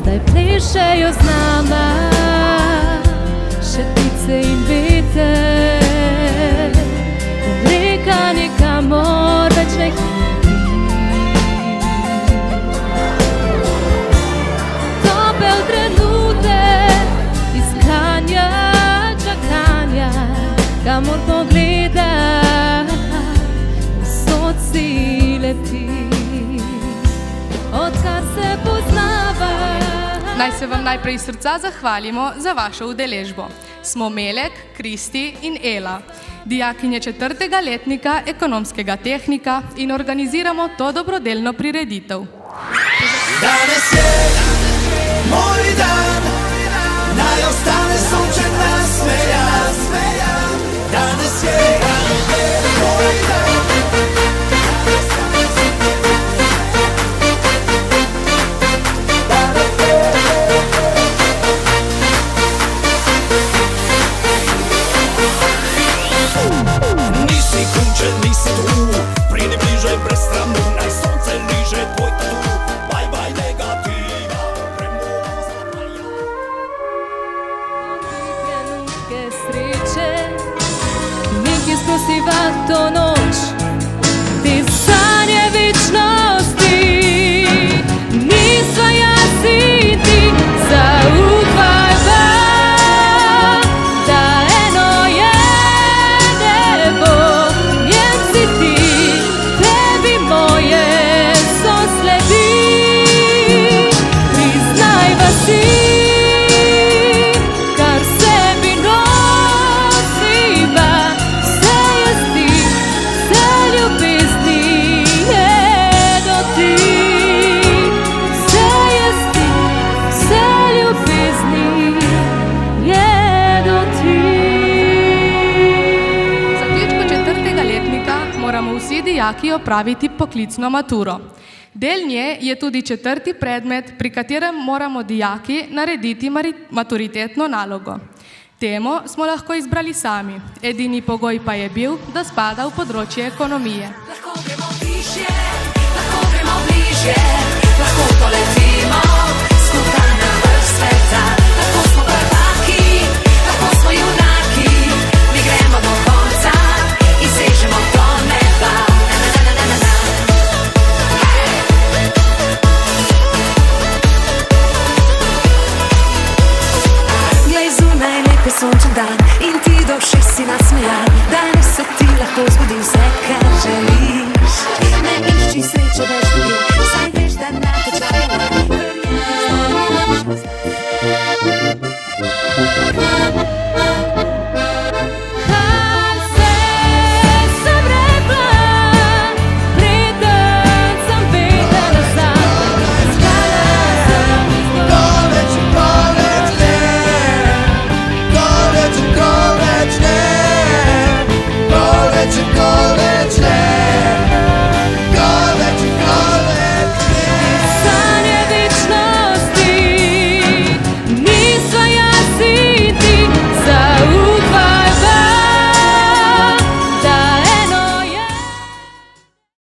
zdaj plešejo z nama še ptice in veter. Reka nikamor več ne hiti. Topel trenutek iskanja, čakanja, kamor pogleda, vsod si leti, odkar se poznava. Naj se vam najprej iz srca zahvalimo za vašo udeležbo. Smo Melek, Kristi in Ela, dijakinje 4. letnika ekonomskega tehnika in organiziramo to dobrodelno prireditev. Danes je moj dan, naj ostane sončen nasmejan. Danes je moj dan. Nisi kunče, nisi tu, pridi bliže brez stramu, naj sonce liže tvoj tatu. Bye bye negativa, premova zapaja. Trenutke sreče, nekje sprosiva to noč, te sanje večnosti. Nisva jaz in ti, zaupaj vam, da eno je nebo, njem si ti, tebi moje so sledi. Priznajva si, kar sebi nosiva, vse jaz ti, vse ljubezni je do ti. Vse jaz ti, vse ljubezni je do ti. Za zaključku 4. letnika moramo vsi dijaki opraviti poklicno maturo. Del nje je tudi 4. predmet, pri katerem moramo dijaki narediti maturitetno nalogo. Temo smo lahko izbrali sami, edini pogoj pa je bil, da spada v področje ekonomije. Lahko gremo bližje, lahko gremo bližje, lahko to leti.